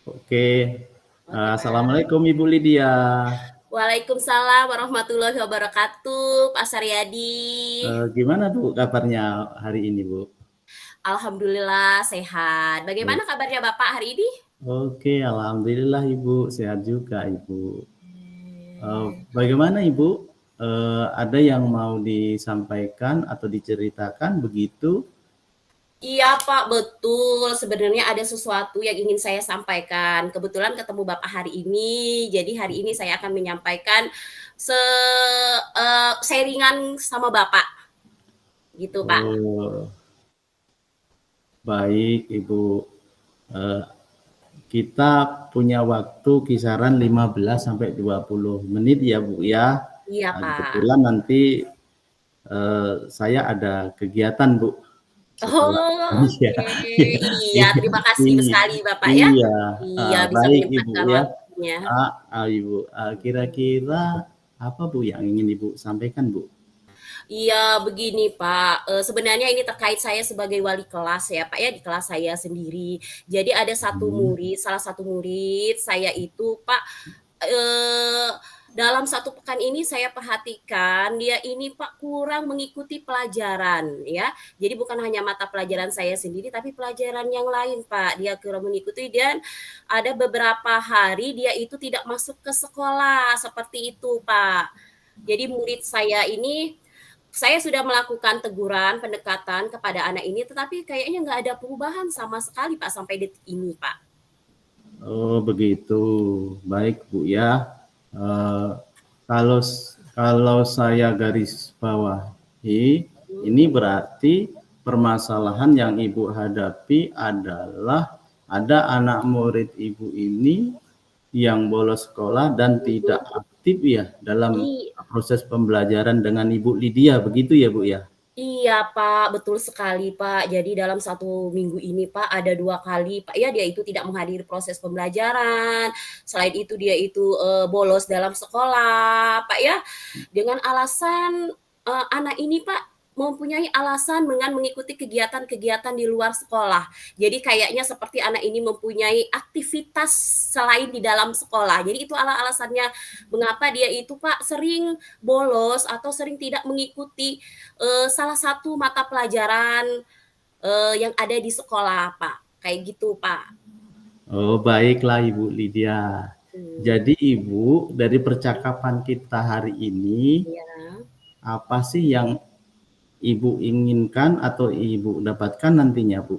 Oke, Oke, Pak. assalamualaikum Ibu Lydia. Waalaikumsalam warahmatullahi wabarakatuh, Pak Saryadi. Gimana Bu kabarnya hari ini Bu? Alhamdulillah sehat. O- Bagaimana kabarnya Bapak hari ini? Oke, alhamdulillah Ibu sehat juga Ibu. Bagaimana Ibu? Ada yang mau disampaikan atau diceritakan begitu? Iya Pak, betul. Sebenarnya ada sesuatu yang ingin saya sampaikan. Kebetulan ketemu Bapak hari ini, jadi hari ini saya akan menyampaikan se sharingan sama Bapak, gitu Pak. Oh, baik Ibu. Eh, kita punya waktu kisaran 15 sampai 20 menit ya Bu ya. Iya Pak. Kebetulan nanti saya ada kegiatan Bu setelah Oh, ini ya. oke. Iya, terima kasih sekali Bapak ya. Iya, Iya, bisa baik Ibu menyempatkan ya. waktunya. Ibu, kira-kira apa Bu yang ingin Ibu sampaikan Bu? Iya, begini Pak, sebenarnya ini terkait saya sebagai wali kelas ya Pak ya, di kelas saya sendiri. Jadi ada satu Hmm. murid, salah satu murid saya itu Pak, eee, dalam satu pekan ini saya perhatikan dia ini Pak kurang mengikuti pelajaran ya. Jadi bukan hanya mata pelajaran saya sendiri, tapi pelajaran yang lain Pak, dia kurang mengikuti dan ada beberapa hari dia itu tidak masuk ke sekolah, seperti itu Pak. Jadi murid saya ini saya sudah melakukan teguran, pendekatan kepada anak ini, tetapi kayaknya nggak ada perubahan sama sekali Pak sampai detik ini Pak. Oh begitu, baik Bu ya. Eh, kalau kalau saya garis bawahi, ini berarti permasalahan yang Ibu hadapi adalah ada anak murid Ibu ini yang bolos sekolah dan tidak Mhm. aktif ya dalam I proses pembelajaran dengan Ibu Lydia, begitu ya Bu ya? iya Pak, betul sekali Pak. Jadi dalam satu minggu ini Pak, ada 2 kali Pak ya, dia itu tidak menghadiri proses pembelajaran, selain itu dia itu, bolos dalam sekolah Pak ya, dengan alasan, anak ini Pak, mempunyai alasan dengan mengikuti kegiatan-kegiatan di luar sekolah. Jadi kayaknya seperti anak ini mempunyai aktivitas selain di dalam sekolah. Jadi itu alasannya mengapa dia itu Pak, sering bolos atau sering tidak mengikuti, salah satu mata pelajaran, yang ada di sekolah Pak, kayak gitu Pak. Oh baiklah Ibu Lydia. Mmm, Jadi Ibu dari percakapan kita hari ini iya. apa sih yang Ibu inginkan atau Ibu dapatkan nantinya Bu?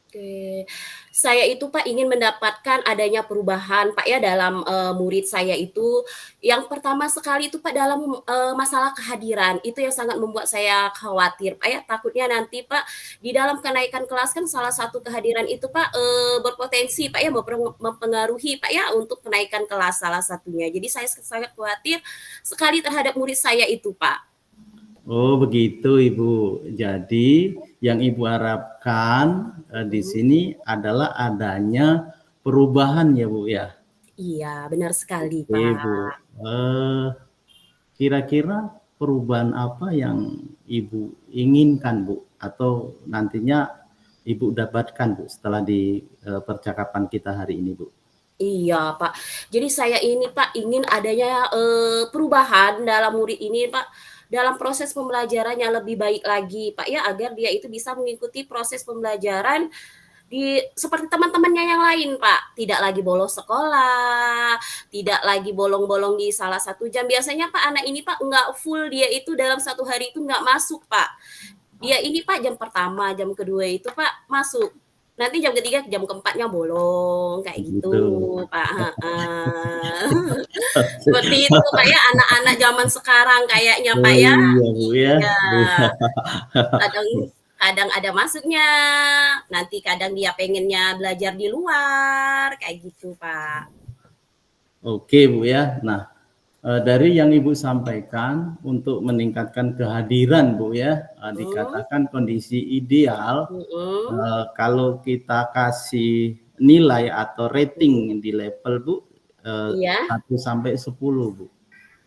Oke. Saya itu Pak ingin mendapatkan adanya perubahan Pak ya dalam, murid saya itu. Yang pertama sekali itu Pak dalam, masalah kehadiran, itu yang sangat membuat saya khawatir Pak ya. Takutnya nanti Pak, di dalam kenaikan kelas kan salah satu kehadiran itu Pak, berpotensi Pak ya mempengaruhi Pak ya untuk kenaikan kelas salah satunya. Jadi saya sangat khawatir sekali terhadap murid saya itu Pak. Oh begitu Ibu. Jadi yang Ibu harapkan di Mhm. sini adalah adanya perubahan ya Bu ya. Iya, benar sekali Oke Bu. Pak. Eh, Kira-kira perubahan apa yang Ibu inginkan Bu atau nantinya Ibu dapatkan Bu setelah di percakapan kita hari ini Bu? Iya, Pak. Jadi saya ini, Pak, ingin adanya, perubahan dalam murid ini, Pak, dalam proses pembelajarannya lebih baik lagi, Pak, ya, agar dia itu bisa mengikuti proses pembelajaran seperti teman-temannya yang lain, Pak. Tidak lagi bolos sekolah, tidak lagi bolong-bolong di salah satu jam. Biasanya, Pak, anak ini, Pak, nggak full dia itu dalam satu hari itu nggak masuk, Pak. Dia ini, Pak, jam pertama, jam kedua itu, Pak, masuk. Nanti jam ketiga, jam keempatnya bolong, kayak gitu, Begitu. Pak, heeh. Seperti itu, Pak, ya, anak-anak zaman sekarang kayaknya, Pak, Oh ya. iya Bu ya. Iya, kadang kadang ada masuknya, nanti kadang dia pengennya belajar di luar, kayak gitu, Pak. Oke Bu ya. Nah, dari yang Ibu sampaikan untuk meningkatkan kehadiran Bu ya, Mhm, dikatakan kondisi ideal mhm, kalau kita kasih nilai atau mhm. rating di level Bu, Iya? 1 sampai 10 Bu.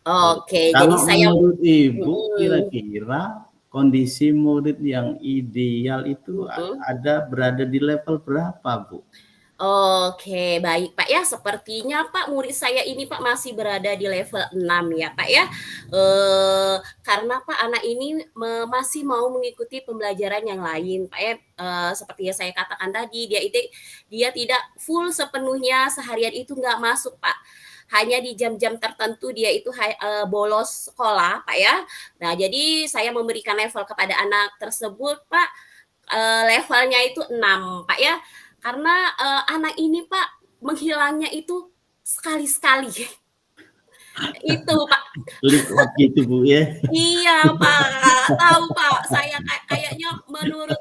Oke, jadi Kalau saya menurut Ibu mhm, kira-kira kondisi murid yang ideal itu mhm. ada berada di level berapa Bu? Oke, baik Pak ya. Sepertinya Pak, murid saya ini Pak masih berada di level 6 ya Pak ya. Karena Pak anak ini masih mau mengikuti pembelajaran yang lain Pak ya. Seperti yang saya katakan tadi, dia tidak full sepenuhnya seharian itu nggak masuk Pak. Hanya di jam-jam tertentu dia itu bolos sekolah Pak ya. Nah, jadi saya memberikan level kepada anak tersebut Pak, levelnya itu 6 Pak ya. Karena anak ini Pak menghilangnya itu sekali-sekali. Itu Pak. Likwat gitu Bu ya. Iya Pak, tahu Pak. Saya kayaknya menurut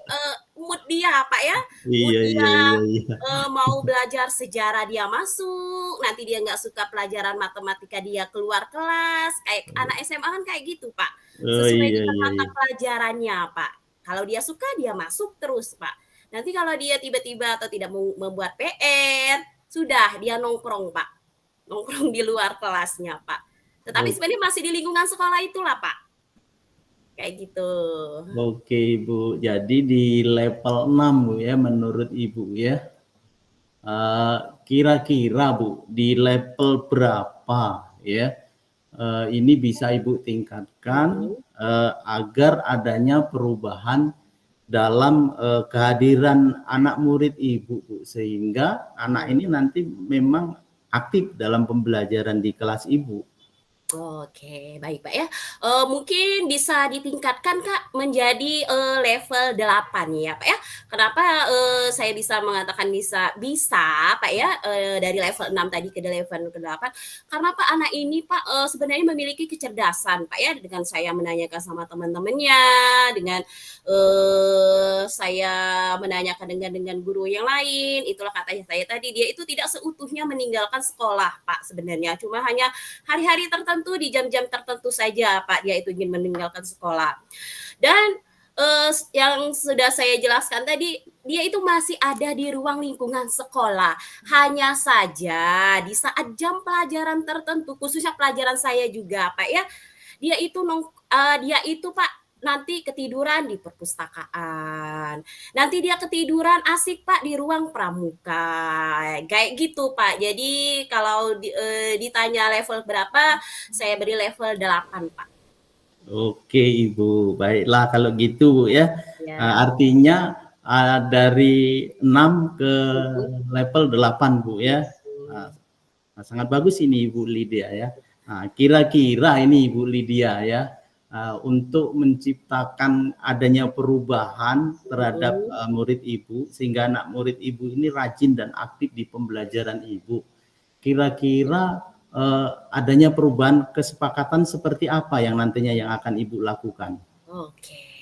mood dia Pak ya. Mood Iya iya dia iya iya. mau belajar sejarah dia masuk, nanti dia nggak suka pelajaran matematika dia keluar kelas. Kayak anak SMA kan kayak gitu Pak. Oh Sesuai iya dengan iya mata iya. pelajarannya Pak. Kalau dia suka dia masuk terus Pak. Nanti kalau dia tiba-tiba atau tidak mau membuat PR, sudah dia nongkrong Pak. Nongkrong di luar kelasnya Pak. Tetapi Oh, sebenarnya masih di lingkungan sekolah itulah Pak. Kayak gitu. oke Bu. Jadi di level 6 Bu ya menurut Ibu ya. Kira-kira Bu di level berapa ya ini bisa Ibu tingkatkan Mhm. agar adanya perubahan dalam kehadiran anak murid Ibu Bu, sehingga anak ini nanti memang aktif dalam pembelajaran di kelas Ibu. Oke, baik Pak ya. Mungkin bisa ditingkatkan Kak menjadi, level 8 ya Pak ya. Kenapa, saya bisa mengatakan bisa Pak ya, dari level 6 tadi ke level ke-8, karena Pak anak ini Pak, sebenarnya memiliki kecerdasan Pak ya, dengan saya menanyakan sama teman-temannya, dengan, saya menanyakan dengan guru yang lain, itulah katanya saya tadi, dia itu tidak seutuhnya meninggalkan sekolah Pak sebenarnya, cuma hanya hari-hari tertentu di jam-jam tertentu saja Pak dia itu ingin meninggalkan sekolah. Dan yang sudah saya jelaskan tadi, dia itu masih ada di ruang lingkungan sekolah. Hanya saja di saat jam pelajaran tertentu, khususnya pelajaran saya juga Pak ya, dia itu Pak nanti ketiduran di perpustakaan. Nanti dia ketiduran asik Pak di ruang pramuka. Kayak gitu Pak. Jadi kalau ditanya level berapa, saya beri level 8 Pak. Oke Ibu, baiklah kalau gitu Bu ya. Ya. Artinya dari 6 ke Mhm. level 8 Bu ya. Mhm. Sangat bagus ini Ibu Lydia ya. Kira-kira ini Ibu Lydia ya, untuk menciptakan adanya perubahan terhadap Mhm. murid Ibu, sehingga anak murid Ibu ini rajin dan aktif di pembelajaran Ibu. Kira-kira adanya perubahan kesepakatan seperti apa yang nantinya yang akan Ibu lakukan? Oke.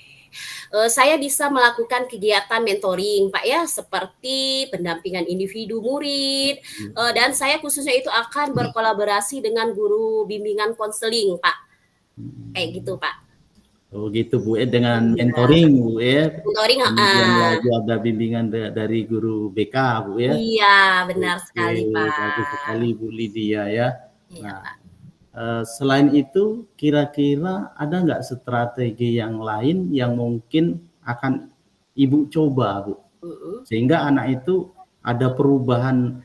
Saya bisa melakukan kegiatan mentoring Pak ya, seperti pendampingan individu murid, dan saya khususnya itu akan berkolaborasi dengan guru bimbingan konseling Pak, kayak gitu Pak. Oh gitu Bu ya, dengan Iya, mentoring Bu ya, mentoring kemudian heeh. lagi ada bimbingan dari guru BK Bu ya. Iya, benar Oke, sekali bagus Pak. sekali Bu Lydia ya. Iya Nah, Pak. selain itu kira-kira ada nggak strategi yang lain yang mungkin akan Ibu coba Bu? Mhm. Sehingga anak itu ada perubahan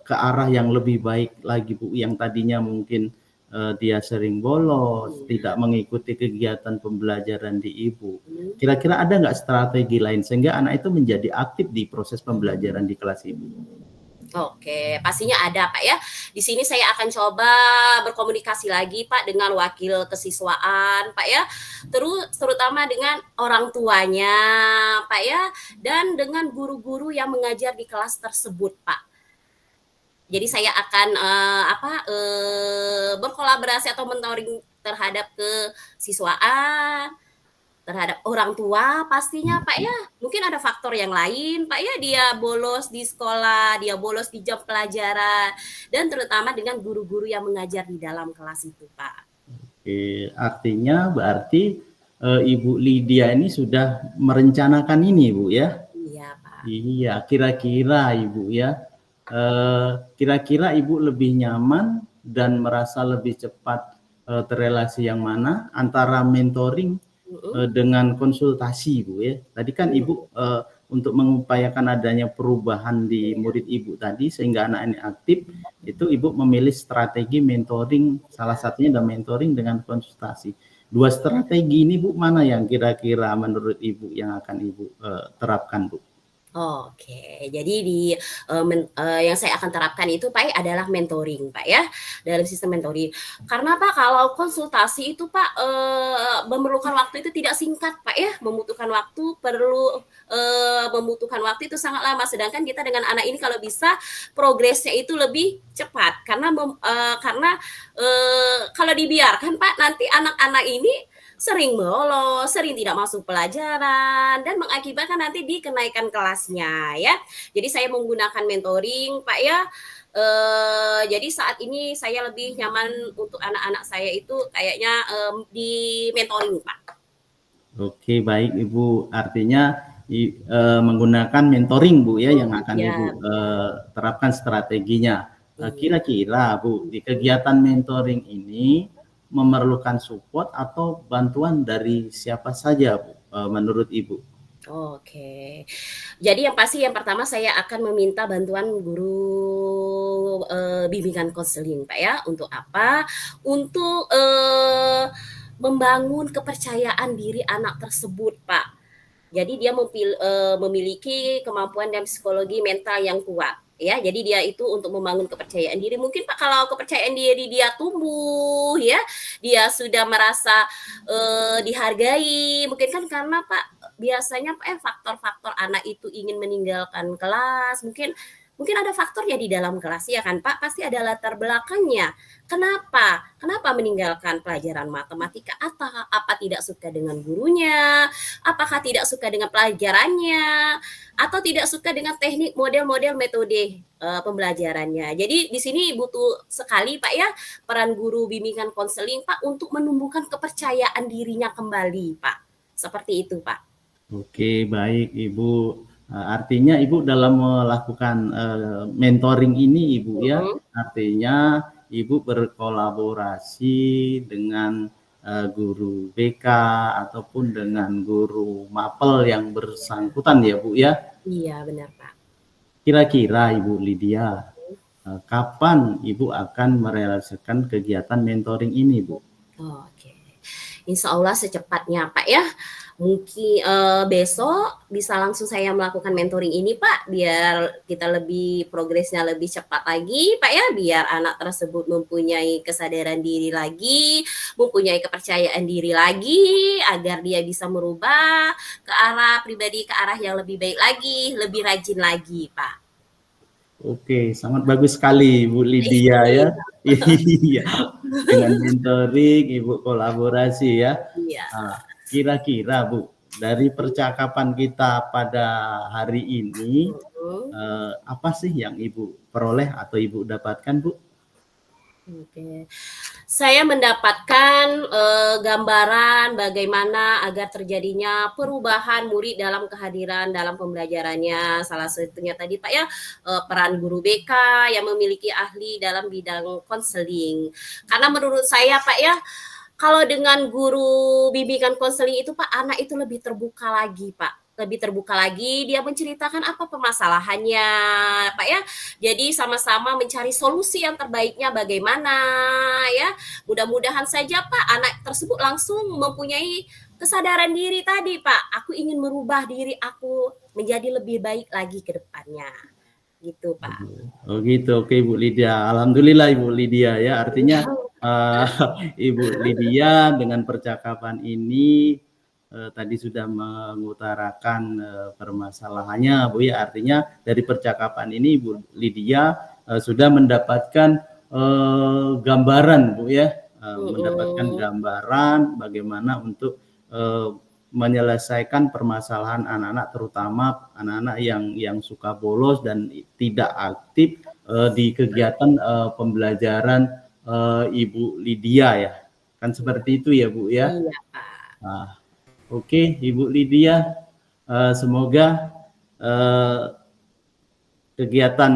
ke arah yang lebih baik lagi Bu, yang tadinya mungkin dia sering bolos, Iya. tidak mengikuti kegiatan pembelajaran di Ibu. Mhm. Kira-kira ada nggak strategi lain sehingga anak itu menjadi aktif di proses pembelajaran di kelas Ibu? Oke, pastinya ada Pak ya. Di sini saya akan coba berkomunikasi lagi Pak dengan wakil kesiswaan Pak ya, terutama dengan orang tuanya Pak ya, dan dengan guru-guru yang mengajar di kelas tersebut Pak. Jadi saya akan, berkolaborasi atau mentoring terhadap kesiswaan, terhadap orang tua pastinya Pak ya, mungkin ada faktor yang lain Pak ya, dia bolos di sekolah, dia bolos di jam pelajaran, dan terutama dengan guru-guru yang mengajar di dalam kelas itu Pak. Oke, artinya berarti Ibu Lydia ini sudah merencanakan ini Bu ya? Iya Pak. Iya, kira-kira Ibu ya, kira-kira Ibu lebih nyaman dan merasa lebih cepat terrelasi yang mana antara mentoring Mhm. dengan konsultasi Bu ya. Tadi kan Mhm. Ibu untuk mengupayakan adanya perubahan di murid Ibu tadi sehingga anak ini aktif, itu Ibu memilih strategi mentoring, salah satunya adalah mentoring dengan konsultasi. Dua strategi ini Bu, mana yang kira-kira menurut Ibu yang akan Ibu terapkan Bu? Oke, jadi yang saya akan terapkan itu Pak adalah mentoring Pak ya, dalam sistem mentoring. Karena Pak kalau konsultasi itu Pak memerlukan waktu itu tidak singkat Pak ya, membutuhkan waktu itu sangat lama. Sedangkan kita dengan anak ini kalau bisa progresnya itu lebih cepat karena kalau dibiarkan Pak nanti anak-anak ini sering bolos, sering tidak masuk pelajaran, dan mengakibatkan nanti di kenaikan kelasnya ya. Jadi saya menggunakan mentoring Pak ya. Jadi saat ini saya lebih nyaman untuk anak-anak saya itu kayaknya di mentoring Pak. Oke, baik Ibu. Artinya menggunakan mentoring Bu ya yang akan Ya. Ibu terapkan strateginya. Iya. Kira-kira Bu, di kegiatan mentoring ini memerlukan support atau bantuan dari siapa saja Bu, menurut Ibu? Oke. Jadi yang pasti yang pertama saya akan meminta bantuan guru bimbingan konseling Pak ya. Untuk apa? Untuk membangun kepercayaan diri anak tersebut Pak. Jadi dia memiliki kemampuan dan psikologi mental yang kuat ya. Jadi dia itu untuk membangun kepercayaan diri. Mungkin Pak kalau kepercayaan diri dia tumbuh ya, dia sudah merasa dihargai. Mungkin kan karena Pak biasanya Pak faktor-faktor anak itu ingin meninggalkan kelas, mungkin ada faktornya di dalam kelas ya kan Pak, pasti ada latar belakangnya. Kenapa meninggalkan pelajaran matematika? Apa tidak suka dengan gurunya? Apakah tidak suka dengan pelajarannya? Atau tidak suka dengan teknik model-model metode pembelajarannya? Jadi di sini butuh sekali Pak ya peran guru bimbingan konseling Pak untuk menumbuhkan kepercayaan dirinya kembali Pak. Seperti itu Pak. Oke, baik Ibu. Artinya Ibu dalam melakukan mentoring ini Ibu ya, artinya Ibu berkolaborasi dengan guru BK ataupun dengan guru mapel yang bersangkutan ya Bu ya. Iya benar Pak. Kira-kira Ibu Lydia, kapan Ibu akan merealisasikan kegiatan mentoring ini Bu? Oke. Insya Allah secepatnya Pak ya. Mungkin besok bisa langsung saya melakukan mentoring ini Pak, biar kita progresnya lebih cepat lagi Pak ya, biar anak tersebut mempunyai kesadaran diri lagi, mempunyai kepercayaan diri lagi, agar dia bisa merubah ke arah yang lebih baik lagi, lebih rajin lagi Pak. Oke, sangat bagus sekali Bu Lydia ya. Iya, dengan mentoring Ibu kolaborasi ya. Iya. Kira-kira Bu, dari percakapan kita pada hari ini, apa sih yang Ibu peroleh atau Ibu dapatkan Bu? Oke. Saya mendapatkan gambaran bagaimana agar terjadinya perubahan murid dalam kehadiran dalam pembelajarannya. Salah satunya tadi Pak ya, peran guru BK yang memiliki ahli dalam bidang konseling. Karena menurut saya Pak ya, kalau dengan guru bimbingan konseling itu Pak, anak itu lebih terbuka lagi Pak. Lebih terbuka lagi, dia menceritakan apa permasalahannya Pak ya. Jadi sama-sama mencari solusi yang terbaiknya bagaimana ya. Mudah-mudahan saja Pak anak tersebut langsung mempunyai kesadaran diri tadi Pak. Aku ingin merubah diri aku menjadi lebih baik lagi ke depannya. Gitu Pak. Oh gitu, oke Ibu Lydia. Alhamdulillah Ibu Lydia ya. Artinya Ibu Lydia dengan percakapan ini tadi sudah mengutarakan permasalahannya Bu ya. Artinya dari percakapan ini Ibu Lydia sudah mendapatkan gambaran Bu ya, mendapatkan gambaran bagaimana untuk menyelesaikan permasalahan anak-anak, terutama anak-anak yang suka bolos dan tidak aktif di kegiatan pembelajaran Ibu Lydia ya. Kan seperti itu ya Bu ya. Iya Pak. Nah, oke, Ibu Lydia, semoga kegiatan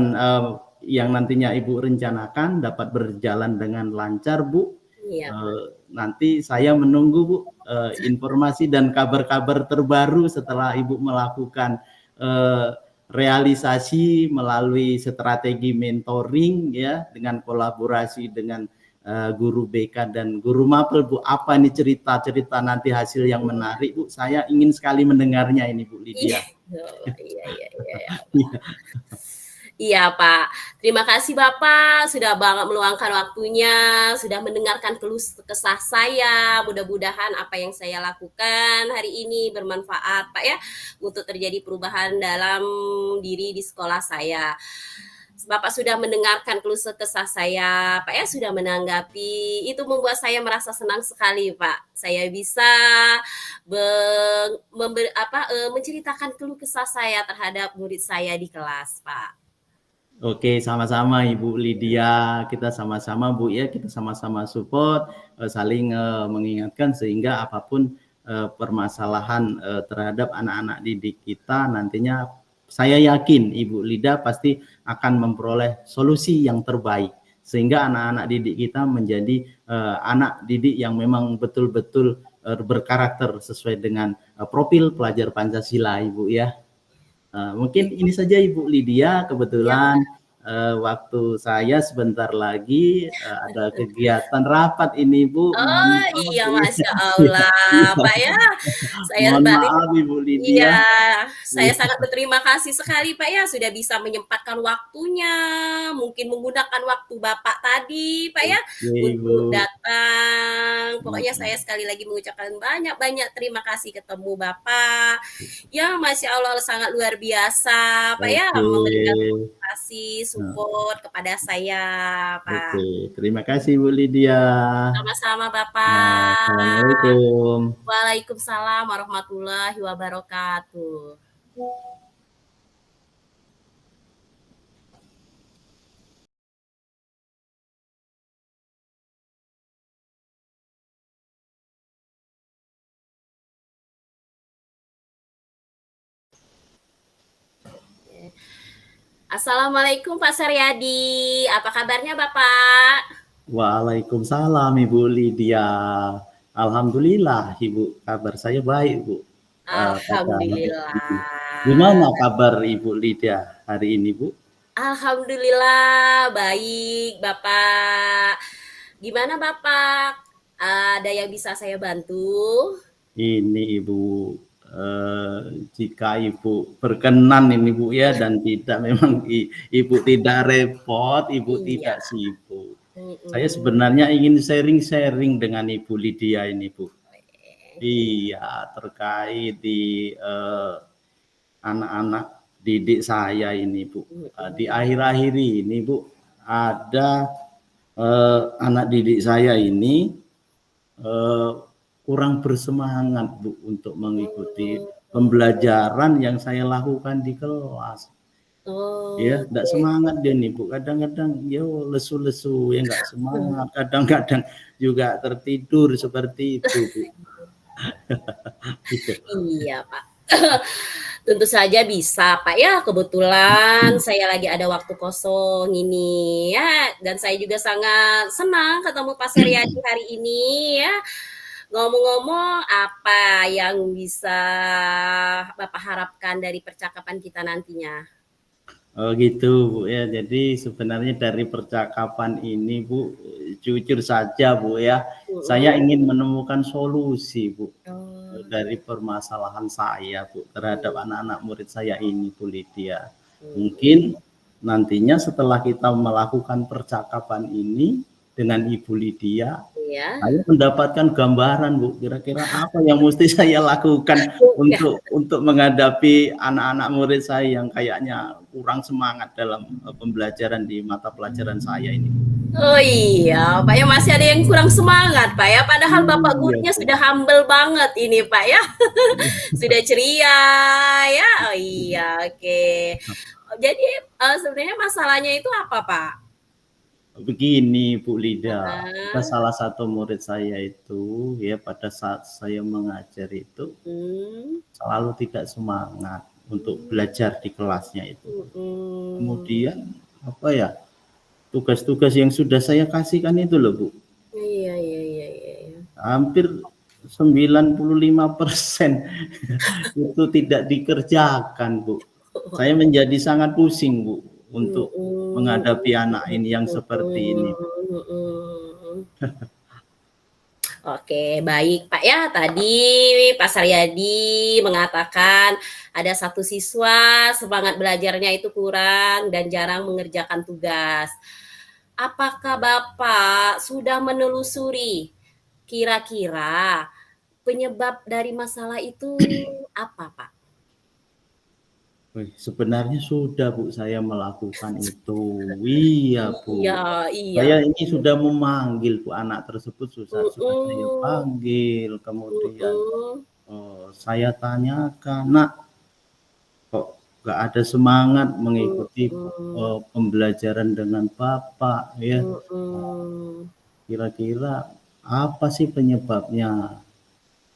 yang nantinya Ibu rencanakan dapat berjalan dengan lancar, Bu. Iya. Nanti saya menunggu Bu informasi dan kabar-kabar terbaru setelah Ibu melakukan realisasi melalui strategi mentoring ya, dengan kolaborasi dengan guru BK dan guru mapel, Bu. Apa nih cerita-cerita nanti hasil yang menarik, Bu? Saya ingin sekali mendengarnya ini, Bu Lydia. Iya. Iya Pak, terima kasih Bapak sudah banget meluangkan waktunya, sudah mendengarkan keluh kesah saya. Mudah-mudahan apa yang saya lakukan hari ini bermanfaat Pak ya, untuk terjadi perubahan dalam diri di sekolah saya. Bapak sudah mendengarkan keluh kesah saya, Pak ya, sudah menanggapi. Itu membuat saya merasa senang sekali, Pak. Saya bisa menceritakan keluh kesah saya terhadap murid saya di kelas, Pak. Oke, sama-sama Ibu Lydia, kita sama-sama Bu ya, kita sama-sama support, saling mengingatkan sehingga apapun permasalahan terhadap anak-anak didik kita nantinya, saya yakin Ibu Lydia pasti akan memperoleh solusi yang terbaik sehingga anak-anak didik kita menjadi anak didik yang memang betul-betul berkarakter sesuai dengan profil pelajar Pancasila, Ibu ya. Mungkin ini saja Ibu Lydia, kebetulan waktu saya sebentar lagi ada kegiatan rapat ini Bu. Oh iya, Masya Allah Pak ya. Mohon maaf Ibu Lydia. Iya, saya sangat berterima kasih sekali Pak ya sudah bisa menyempatkan waktunya, mungkin menggunakan waktu Bapak tadi Pak ya untuk datang. Pokoknya saya sekali lagi mengucapkan banyak-banyak terima kasih ketemu Bapak. Ya Masya Allah sangat luar biasa Pak ya, memberikan kasih support kepada saya Pak. Oke, terima kasih Bu Lydia. Sama-sama Bapak. Assalamualaikum. Waalaikumsalam warahmatullahi wabarakatuh. Assalamualaikum Pak Saryadi, apa kabarnya Bapak? Waalaikumsalam Ibu Lydia. Alhamdulillah Ibu, kabar saya baik Bu. Alhamdulillah. Gimana kabar Ibu Lydia hari ini Bu? Alhamdulillah baik Bapak. Gimana Bapak? Ada yang bisa saya bantu? Ini Ibu, jika Ibu berkenan ini Bu ya, dan tidak memang Ibu tidak repot, Ibu tidak sibuk. Saya sebenarnya ingin sharing-sharing dengan Ibu Lydia ini Bu. Iya, terkait di anak-anak didik saya ini Bu. Di akhir-akhir ini Bu, ada anak didik saya ini kurang bersemangat Bu untuk mengikuti pembelajaran yang saya lakukan di kelas. Ya, enggak semangat dia nih Bu. Kadang-kadang ya lesu-lesu, ya enggak semangat. Kadang-kadang juga tertidur seperti itu Bu. Iya Pak. Tentu saja bisa Pak ya, kebetulan saya lagi ada waktu kosong ini ya, dan saya juga sangat senang ketemu Pak Saryadi hari ini ya. Ngomong-ngomong, apa yang bisa Bapak harapkan dari percakapan kita nantinya? Oh gitu Bu ya, jadi sebenarnya dari percakapan ini Bu, jujur saja Bu ya, saya ingin menemukan solusi Bu dari permasalahan saya Bu terhadap anak-anak murid saya ini Bu Lydia. Mungkin nantinya setelah kita melakukan percakapan ini dengan Ibu Lydia, saya mendapatkan gambaran Bu, kira-kira apa yang mesti saya lakukan untuk menghadapi anak-anak murid saya yang kayaknya kurang semangat dalam pembelajaran di mata pelajaran saya ini. Oh iya, Pak ya, masih ada yang kurang semangat Pak ya, padahal Bapak gurunya sudah humble banget ini Pak ya. Sudah ceria ya. Oh iya, oke. Jadi sebenarnya masalahnya itu apa Pak? Begini Bu Lydia, salah satu murid saya itu ya pada saat saya mengajar itu selalu tidak semangat untuk belajar di kelasnya itu. Kemudian apa ya, tugas-tugas yang sudah saya kasihkan itu loh Bu. Iya. Hampir 95% itu tidak dikerjakan Bu. Saya menjadi sangat pusing, Bu, untuk Mhm, menghadapi anak ini yang seperti ini. mhm, mhm. Oke, baik Pak ya. Tadi Pak Saryadi mengatakan ada satu siswa semangat belajarnya itu kurang dan jarang mengerjakan tugas. Apakah Bapak sudah menelusuri kira-kira penyebab dari masalah itu apa, Pak? Wih, sebenarnya sudah, Bu, saya melakukan itu. Iya, Iya, Bu. iya. Saya ini sudah memanggil, Bu, anak tersebut sudah saya Mhm, panggil, kemudian, mhm, saya tanyakan, "Nak, kok nggak ada semangat mengikuti, mhm, pembelajaran dengan Bapak ya? mhm, Kira-kira apa sih penyebabnya?"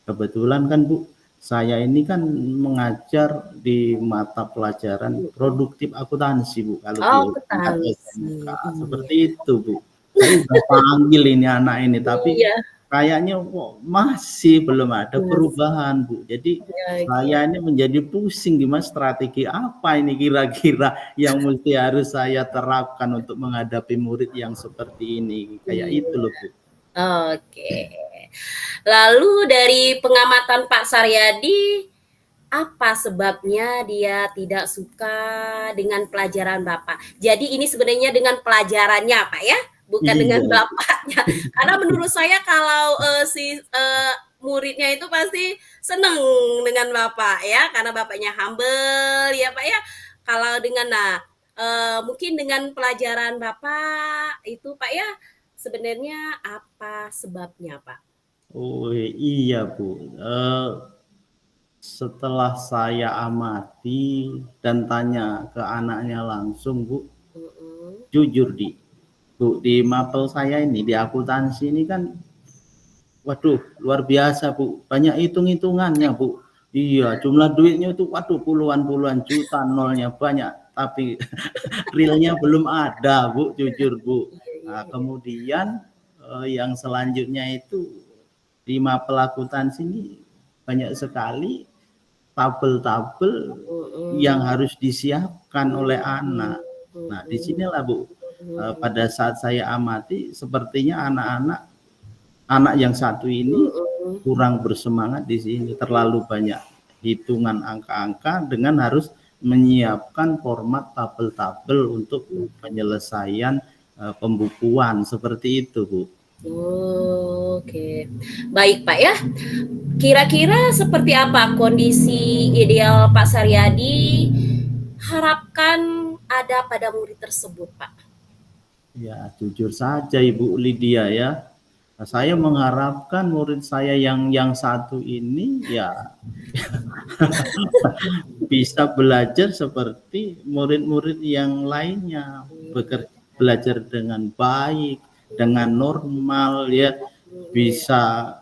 Kebetulan kan, Bu, saya ini kan mengajar di mata pelajaran mhm. produktif akuntansi, Bu, kalau di Oh, tingkat akuntansi, SMK, iya. seperti itu, Bu. Saya udah panggil ini anak ini, tapi Iya, kayaknya kok masih belum ada Mas. perubahan, Bu. Jadi Oke. saya ini menjadi pusing, gimana strategi apa ini kira-kira yang mesti harus saya terapkan untuk menghadapi murid yang seperti ini, kayak itu Iya, loh, Bu. oke. Lalu dari pengamatan Pak Saryadi, apa sebabnya dia tidak suka dengan pelajaran Bapak? Jadi ini sebenarnya dengan pelajarannya, Pak, ya? Bukan dengan Iya, bapaknya. Karena menurut saya kalau, muridnya itu pasti seneng dengan Bapak ya, karena Bapaknya humble ya, Pak, ya. Kalau dengan mungkin dengan pelajaran Bapak itu, Pak, ya, sebenarnya apa sebabnya, Pak? oh iya, Bu, setelah saya amati dan tanya ke anaknya langsung, Bu, Mhm, jujur Bu, di mapel saya ini, di akuntansi ini kan, waduh, luar biasa, Bu, banyak hitung-hitungannya, Bu. Iya, jumlah duitnya itu, waduh, puluhan-puluhan juta, nolnya banyak, tapi realnya belum ada, Bu, jujur, Bu. iya, iya, Nah, iya. kemudian, yang selanjutnya itu di mapel akuntansi ini banyak sekali tabel-tabel yang Mhm, harus disiapkan oleh mhm, anak. Nah, di mhm, sinilah, Bu, mhm, pada saat saya amati sepertinya anak yang satu ini mhm, kurang bersemangat di sini, terlalu banyak hitungan angka-angka dengan harus menyiapkan format tabel-tabel untuk mhm. penyelesaian, pembukuan, seperti itu, Bu. Oke. Baik, Pak, ya. Kira-kira seperti apa kondisi ideal Pak Saryadi harapkan ada pada murid tersebut, Pak? Ya, jujur saja Ibu Lydia ya. Nah, saya mengharapkan murid saya yang satu ini ya bisa belajar seperti murid-murid yang lainnya, belajar dengan baik, dengan normal ya, bisa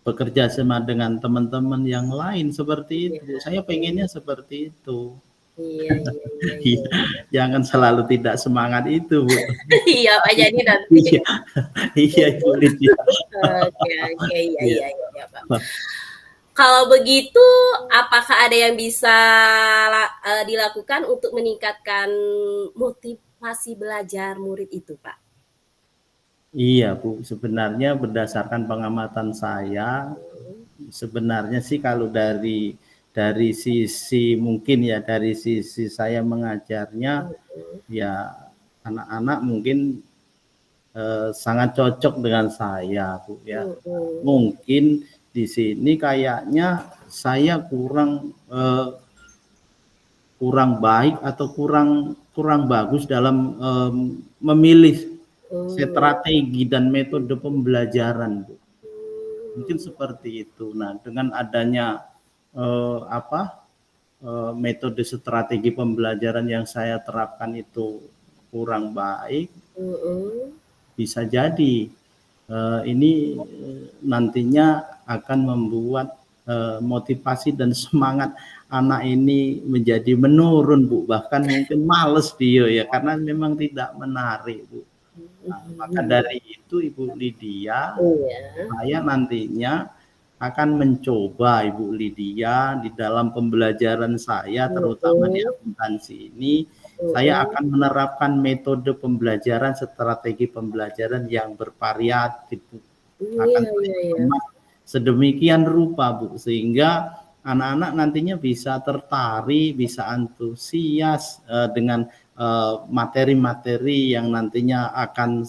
bekerja sama dengan teman-teman yang lain seperti itu, Bu. Iya, Saya pengennya seperti itu. iya, iya, iya, Iya, iya. jangan selalu tidak semangat itu, Bu. Iya, Pak, jadi nanti. Iya, iya Ibu Lydia. Oke, oke, iya, Iya. iya, iya, Pak. Kalau begitu, apakah ada yang bisa dilakukan untuk meningkatkan motivasi belajar murid itu, Pak? Iya, Bu, sebenarnya berdasarkan pengamatan saya, Mhm, sebenarnya sih kalau dari sisi mungkin ya, dari sisi saya mengajarnya, mhm, ya anak-anak mungkin, sangat cocok dengan saya, Bu, ya. mhm, Mungkin di sini kayaknya saya kurang baik atau kurang kurang bagus dalam, memilih mmm, strategi dan metode pembelajaran, Bu. Mungkin mmm, seperti itu. Nah, dengan adanya, apa, metode strategi pembelajaran yang saya terapkan itu kurang baik, mhm, bisa jadi, ini, nantinya akan membuat, motivasi dan semangat anak ini menjadi menurun, Bu, bahkan mungkin males dia ya, karena memang tidak menarik, Bu. Nah, maka mhm, dari itu Ibu Lydia, iya, saya nantinya akan mencoba Ibu Lydia di dalam pembelajaran saya, terutama di akuntansi ini, saya akan menerapkan metode pembelajaran, strategi pembelajaran yang bervariatif, Bu. Akan saya kemas sedemikian rupa, Bu, sehingga anak-anak nantinya bisa tertarik, bisa antusias dengan materi-materi yang nantinya akan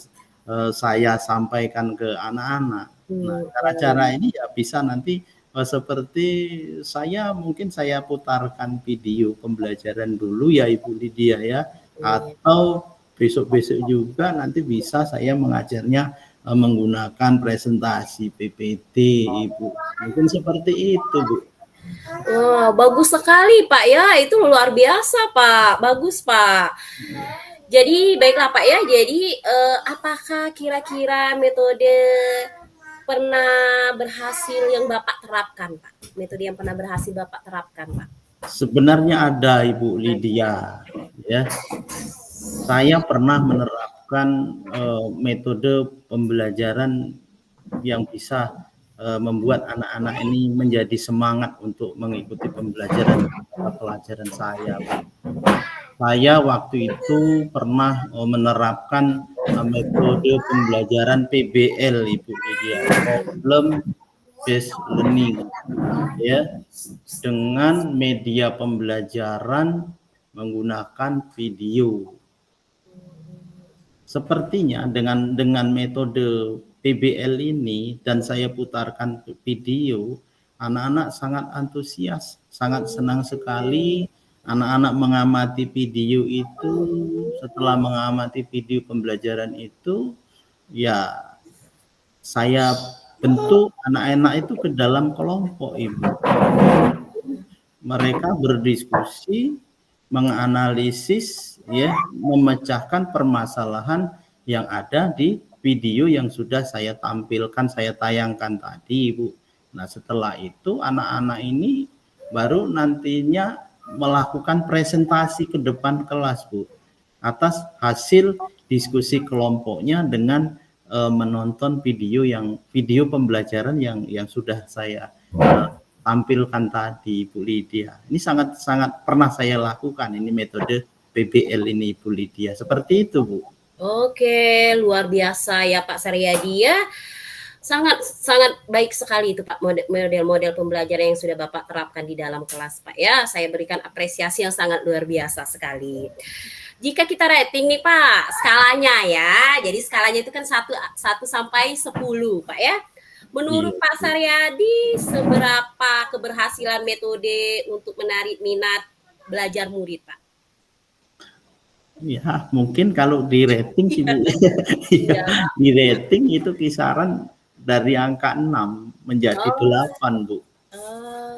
saya sampaikan ke anak-anak. Nah, cara-cara ini ya bisa nanti seperti mungkin saya putarkan video pembelajaran dulu ya Ibu Lydia ya, atau besok-besok juga nanti bisa saya mengajarnya menggunakan presentasi PPT, Ibu. Mungkin seperti itu, Bu. Wah, bagus sekali Pak ya, itu luar biasa Pak, bagus Pak. Jadi baiklah Pak ya, jadi apakah kira-kira metode pernah berhasil yang Bapak terapkan Pak? Metode yang pernah berhasil Bapak terapkan Pak? Sebenarnya ada Ibu Lydia, ya. Saya pernah menerapkan metode pembelajaran yang bisa membuat anak-anak ini menjadi semangat untuk mengikuti pembelajaran pelajaran saya. Saya waktu itu pernah menerapkan metode pembelajaran PBL, Ibu Lydia, problem based learning, ya, dengan media pembelajaran menggunakan video. Sepertinya dengan metode PBL ini dan saya putarkan video, anak-anak sangat antusias, sangat senang sekali. Anak-anak mengamati video itu, setelah mengamati video pembelajaran itu, ya saya bentuk anak-anak itu ke dalam kelompok, Ibu. Mereka berdiskusi, menganalisis, ya, memecahkan permasalahan yang ada di video yang sudah saya tampilkan, saya tayangkan tadi, Ibu. Nah, setelah itu anak-anak ini baru nantinya melakukan presentasi ke depan kelas, Bu, atas hasil diskusi kelompoknya dengan menonton video pembelajaran yang sudah saya tampilkan tadi, Ibu Lydia. Ini sangat pernah saya lakukan, ini metode PBL ini, Ibu Lydia. Seperti itu, Bu. Oke, luar biasa ya Pak Saryadi ya. Sangat baik sekali itu Pak, model-model pembelajaran yang sudah Bapak terapkan di dalam kelas Pak ya. Saya berikan apresiasi yang sangat luar biasa sekali. Jika kita rating nih Pak, skalanya ya. Jadi skalanya itu kan 1 sampai 10 Pak ya. Menurut Pak Saryadi, seberapa keberhasilan metode untuk menarik minat belajar murid, Pak? Ya, mungkin kalau di rating sih, Bu. Ya, di rating itu kisaran dari angka 6 menjadi 8, Bu.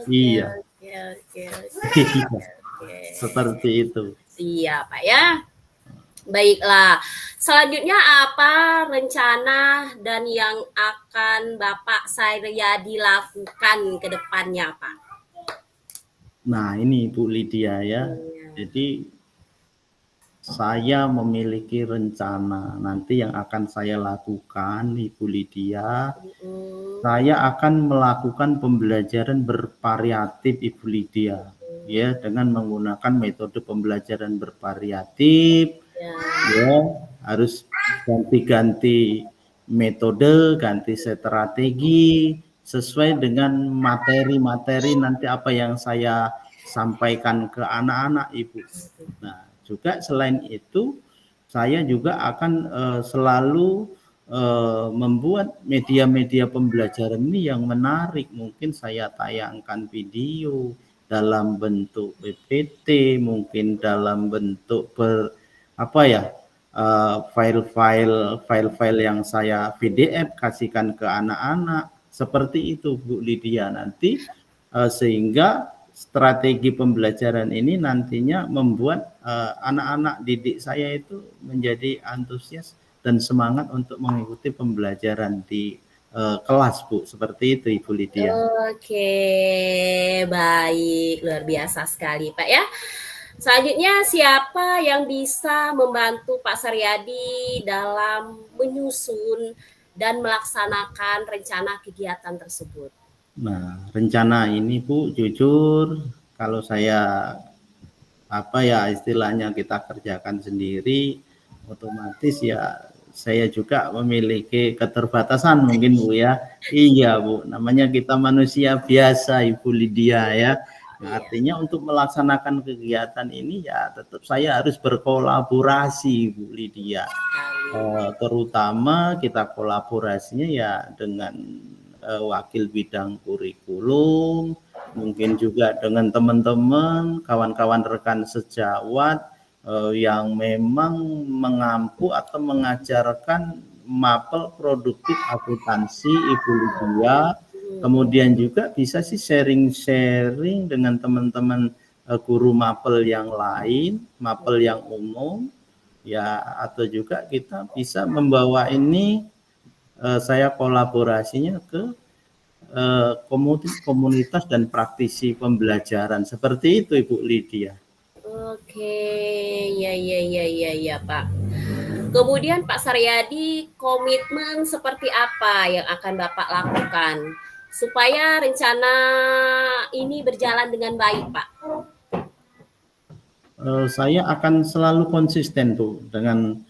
Iya. Oke. Seperti itu. Iya, Pak ya. Baiklah, selanjutnya apa rencana dan yang akan Bapak Saryadi lakukan ke depannya, Pak? Nah, ini Bu Lydia ya. Jadi saya memiliki rencana nanti yang akan saya lakukan, Ibu Lydia. Saya akan melakukan pembelajaran bervariatif, Ibu Lydia, ya, dengan menggunakan metode pembelajaran bervariatif. Ya, harus ganti-ganti metode, ganti strategi sesuai dengan materi-materi nanti apa yang saya sampaikan ke anak-anak, Ibu. Nah, juga selain itu saya juga akan selalu membuat media-media pembelajaran ini yang menarik. Mungkin saya tayangkan video dalam bentuk PPT, mungkin dalam bentuk file-file yang saya PDF kasihkan ke anak-anak, seperti itu Bu Lydia nanti, sehingga strategi pembelajaran ini nantinya membuat anak-anak didik saya itu menjadi antusias dan semangat untuk mengikuti pembelajaran di kelas, Bu. Seperti itu, Ibu Lydia. Oke, baik, luar biasa sekali Pak ya. Selanjutnya, siapa yang bisa membantu Pak Saryadi dalam menyusun dan melaksanakan rencana kegiatan tersebut? Nah, rencana ini Bu, jujur kalau saya istilahnya kita kerjakan sendiri, otomatis ya saya juga memiliki keterbatasan mungkin Bu ya. Iya Bu, namanya kita manusia biasa Ibu Lydia ya. Nah, Iya. artinya untuk melaksanakan kegiatan ini ya tetap saya harus berkolaborasi Bu Lydia. Terutama kita kolaborasinya ya dengan wakil bidang kurikulum, mungkin juga dengan teman-teman, kawan-kawan rekan sejawat yang memang mengampu atau mengajarkan mapel produktif akuntansi Ibu Lydia. Kemudian juga bisa sih sharing-sharing dengan teman-teman guru mapel yang lain, mapel yang umum, ya, atau juga kita bisa membawa ini saya kolaborasinya ke komunitas dan praktisi pembelajaran seperti itu Ibu Lydia. Oke, ya ya ya ya ya Pak. Kemudian Pak Saryadi, komitmen seperti apa yang akan Bapak lakukan supaya rencana ini berjalan dengan baik, Pak? Saya akan selalu konsisten tuh dengan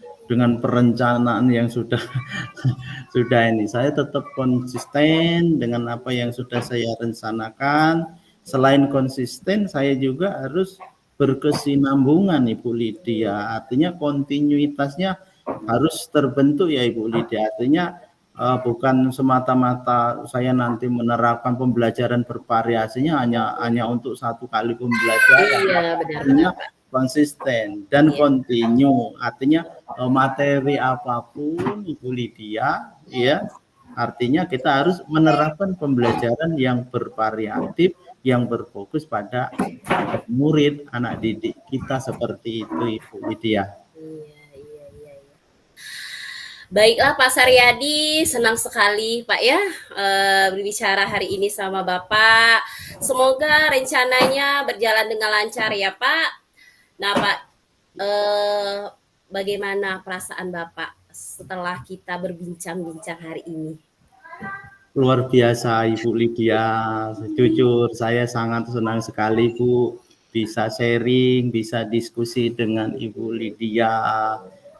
perencanaan yang sudah sudah ini. Saya tetap konsisten dengan apa yang sudah saya rencanakan. Selain konsisten, saya juga harus berkesinambungan Ibu Lydia. Artinya kontinuitasnya harus terbentuk ya Ibu Lydia. Artinya bukan semata-mata saya nanti menerapkan pembelajaran bervariasinya hanya untuk satu kali pembelajaran. Iya, benar-benar Artinya Pak. konsisten dan Iya. kontinu. Artinya materi apapun Ibu Lydia ya, artinya kita harus menerapkan pembelajaran yang bervariatif, yang berfokus pada murid, anak didik kita seperti itu Ibu Lydia. Iya, iya, iya, iya. Baiklah Pak Saryadi, senang sekali Pak ya berbicara hari ini sama Bapak. Semoga rencananya berjalan dengan lancar ya Pak. Nah Pak, eh, bagaimana perasaan Bapak setelah kita berbincang-bincang hari ini? Luar biasa Ibu Lydia, jujur saya sangat senang sekali Bu bisa sharing, bisa diskusi dengan Ibu Lydia.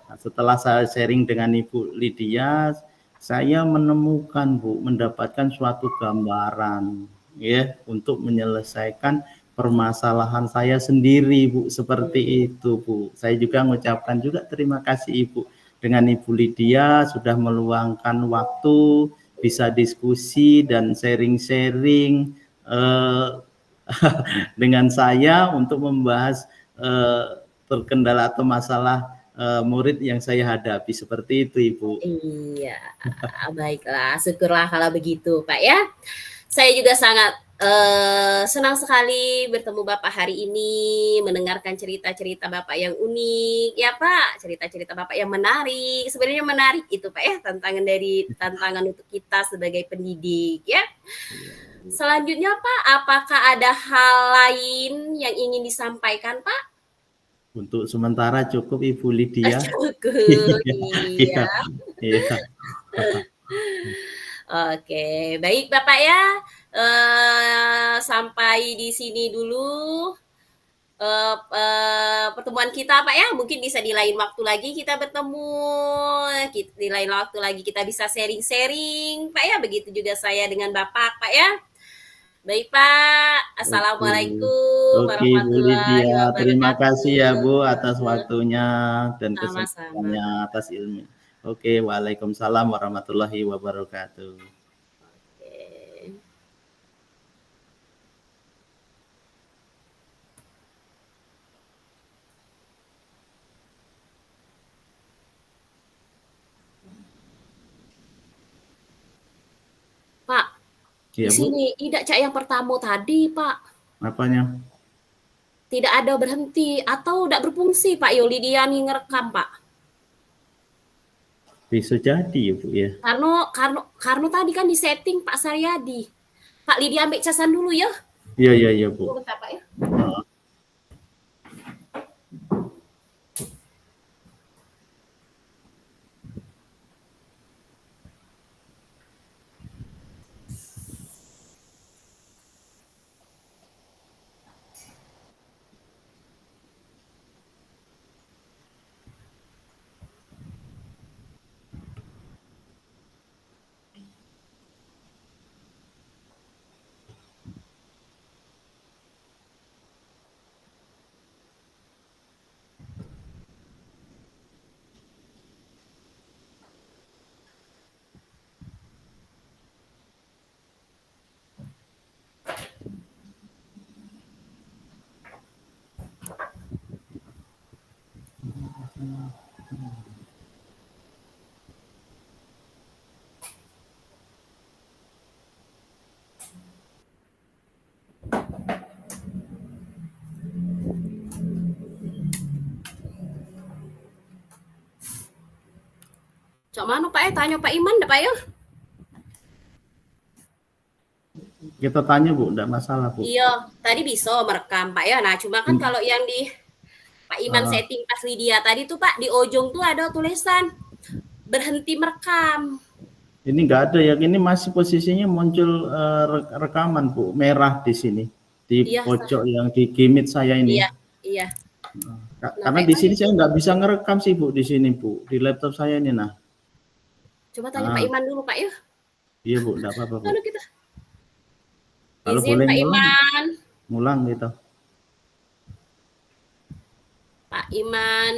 Nah, setelah saya sharing dengan Ibu Lydia, saya menemukan Bu, mendapatkan suatu gambaran ya untuk menyelesaikan permasalahan saya sendiri Bu, seperti itu Bu. Saya juga mengucapkan juga terima kasih Ibu dengan Ibu Lydia sudah meluangkan waktu bisa diskusi dan sharing-sharing dengan saya untuk membahas terkendala atau masalah murid yang saya hadapi seperti itu Ibu. Iya, baiklah, syukurlah kalau begitu Pak ya. Saya juga sangat senang sekali bertemu Bapak hari ini, mendengarkan cerita-cerita Bapak yang unik, ya Pak, cerita-cerita Bapak yang menarik. Sebenarnya menarik itu Pak ya, tantangan untuk kita sebagai pendidik ya. Selanjutnya Pak, apakah ada hal lain yang ingin disampaikan Pak? Untuk sementara cukup Ibu Lydia. Cukup, Iya, iya. iya. Oke, baik Bapak ya. Sampai di sini dulu pertemuan kita Pak ya. Mungkin bisa di lain waktu lagi kita bertemu. Di lain waktu lagi kita bisa sharing-sharing Pak ya. Begitu juga saya dengan Bapak Pak ya. Baik Pak. Oke. Assalamualaikum Oke Bu warahmatullahi Lydia, terima kasih ya wabarakatuh. Bu atas waktunya dan Sama-sama. kesempatannya atas ilmu. Oke, Waalaikumsalam warahmatullahi wabarakatuh. Oke. Pak, di Iya Bu, sini tidak cak yang pertama tadi, Pak. apanya? Tidak ada berhenti atau tidak berfungsi, Pak Yoli dia nih ngerekam, Pak. Bisa jadi ya Bu ya. Karena tadi kan di setting Pak Saryadi. Pak Lydia ambil casan dulu ya. Iya iya iya Bu. Bentar, Pak ya. Heeh. Cak mana Pak tanya Pak Iman dah Pak ya? Kita tanya Bu, enggak masalah Bu. Iya, tadi bisa merekam Pak ya. Nah, cuma kan kalau yang di Pak Iman Uh, setting pas Lydia tadi tuh Pak, di ujung tuh ada tulisan berhenti merekam. ini enggak ada ya, ini masih posisinya muncul rekaman Bu, merah di sini. Di Iya, pojok yang di gimit saya ini. iya, iya. Nah, Karena kayak di mana sini itu? saya nggak bisa ngerekam sih Bu, di sini Bu, di laptop saya ini nah. Coba tanya Pak Ah, Iman dulu Pak ya. iya Bu, enggak apa-apa Bu. Lalu kita Kalau izin boleh Pak ngulang, Iman. ngulang gitu. Pak Iman.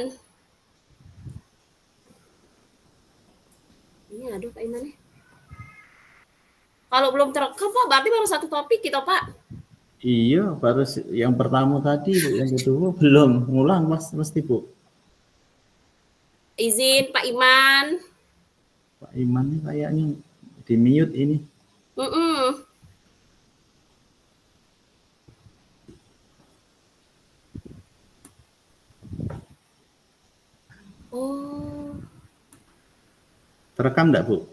Ini aduh Pak Iman nih. Kalau belum terekam Pak, berarti baru satu topik kita Pak. Iya, baru yang pertama tadi Bu, yang kedua belum ngulang Mas, mesti Bu. Izin Pak Iman. Pak Iman nih kayaknya di mute ini. Mm-mm. Oh, Terekam enggak Bu?